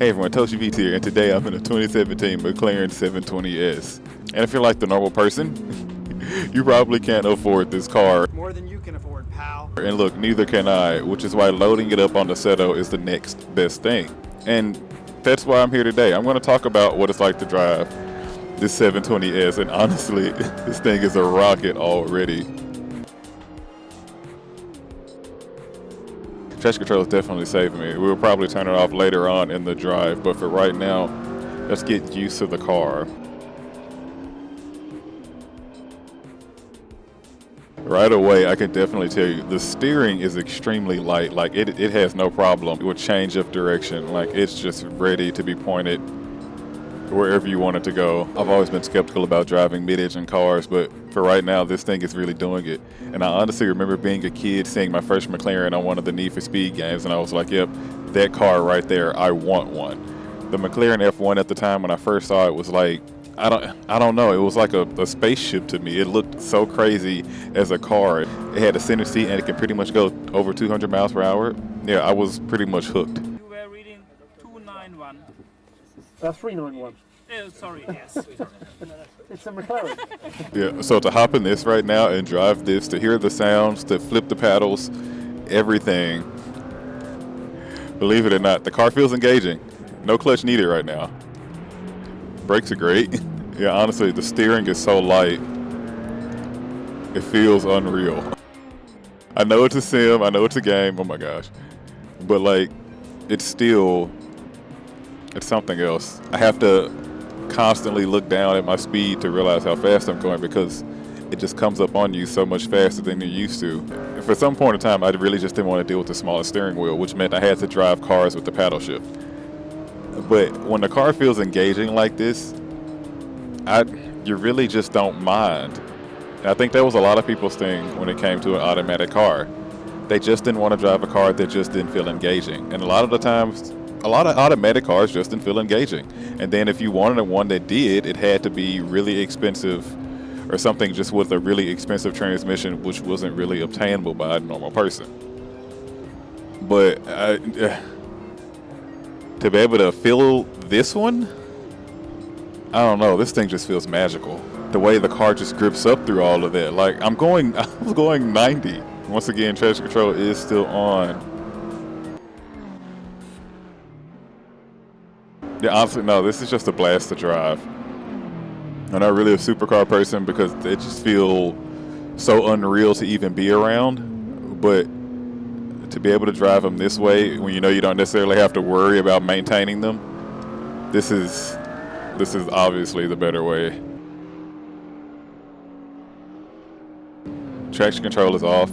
Hey everyone, toshiibeats here, and today I'm in a 2017 McLaren 720S. And if you're like the normal person, you probably can't afford this car. More than you can afford, pal. And look, neither can I, which is why loading it up on the Seto is the next best thing. And that's why I'm here today. I'm going to talk about what it's like to drive this 720S, and honestly, this thing is a rocket already. Traction control is definitely saving me. We'll probably turn it off later on in the drive, but for right now, let's get used to the car. Right away, I can definitely tell you, the steering is extremely light. Like, it has no problem with change of direction. Like, it's just ready to be pointed wherever you want it to go. I've always been skeptical about driving mid-engine cars, but for right now, this thing is really doing it. And I honestly remember being a kid, seeing my first McLaren on one of the Need for Speed games, and I was like, yep, that car right there, I want one. The McLaren F1 at the time when I first saw it was like, I don't know, it was like a spaceship to me. It looked so crazy as a car. It had a center seat and it can pretty much go over 200 miles per hour. Yeah, I was pretty much hooked. You were reading 291. 391. Oh, sorry, yes. It's a McLaren. Yeah, so to hop in this right now and drive this, to hear the sounds, to flip the paddles, everything. Believe it or not, the car feels engaging. No clutch needed right now. Brakes are great. Yeah, honestly, the steering is so light. It feels unreal. I know it's a sim, I know it's a game, oh my gosh. But like, it's something else. I have to constantly look down at my speed to realize how fast I'm going because it just comes up on you so much faster than you're used to. And for some point in time, I really just didn't want to deal with the smaller steering wheel, which meant I had to drive cars with the paddle shift. But when the car feels engaging like this, you really just don't mind. And I think that was a lot of people's thing when it came to an automatic car. They just didn't want to drive a car that just didn't feel engaging. And a lot of the times, a lot of automatic cars just didn't feel engaging. And then if you wanted one that did, it had to be really expensive or something just with a really expensive transmission, which wasn't really obtainable by a normal person. But to be able to feel this one, I don't know, this thing just feels magical. The way the car just grips up through all of that. Like, I was going 90. Once again, traction control is still on. Yeah, honestly, no, this is just a blast to drive. I'm not really a supercar person because they just feel so unreal to even be around. But to be able to drive them this way, when you know you don't necessarily have to worry about maintaining them, this is obviously the better way. Traction control is off,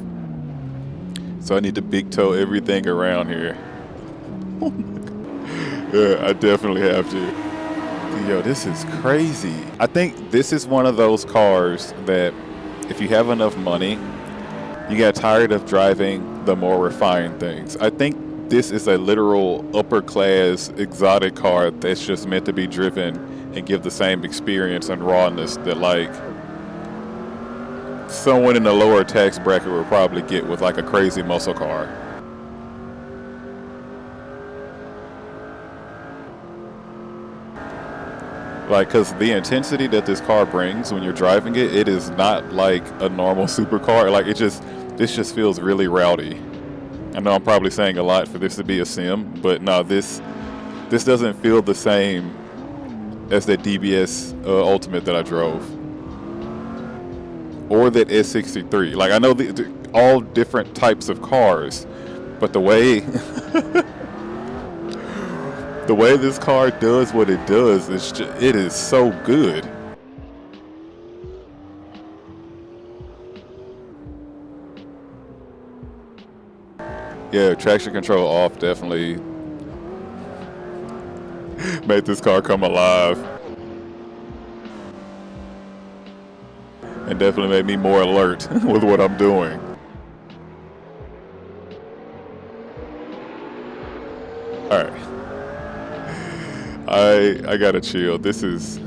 so I need to big toe everything around here. Yeah, I definitely have to. Yo, this is crazy. I think this is one of those cars that if you have enough money, you get tired of driving the more refined things. I think this is a literal upper class exotic car that's just meant to be driven and give the same experience and rawness that like someone in a lower tax bracket would probably get with like a crazy muscle car. Like, cause the intensity that this car brings when you're driving it, it is not like a normal supercar. Like this just feels really rowdy. I know I'm probably saying a lot for this to be a sim, but no, this doesn't feel the same as that DBS Ultimate that I drove. Or that S63. Like, I know all different types of cars, but the way the way this car does what it does, it is so good. Yeah, traction control off definitely made this car come alive. And definitely made me more alert with what I'm doing. All right. I gotta chill. This is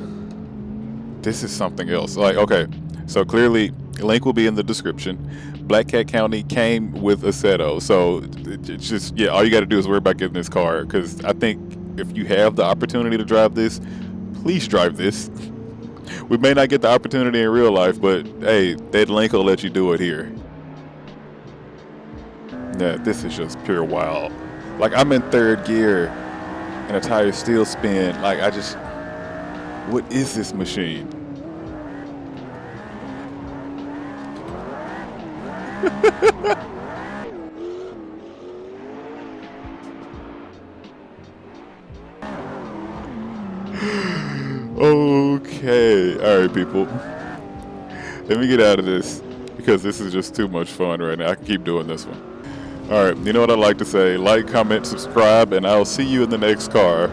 something else. Like, okay, so clearly link will be in the description. Black Cat County came with a Seto, so it's just, yeah, all you gotta do is worry about getting this car, because I think if you have the opportunity to drive this, please drive this. We may not get the opportunity in real life, but hey, that link will let you do it here. Yeah, this is just pure wild. Like, I'm in third gear and a tire still spin. Like, what is this machine? Okay, all right, people. Let me get out of this because this is just too much fun right now. I can keep doing this one. All right, you know what I like to say? Like, comment, subscribe, and I'll see you in the next car.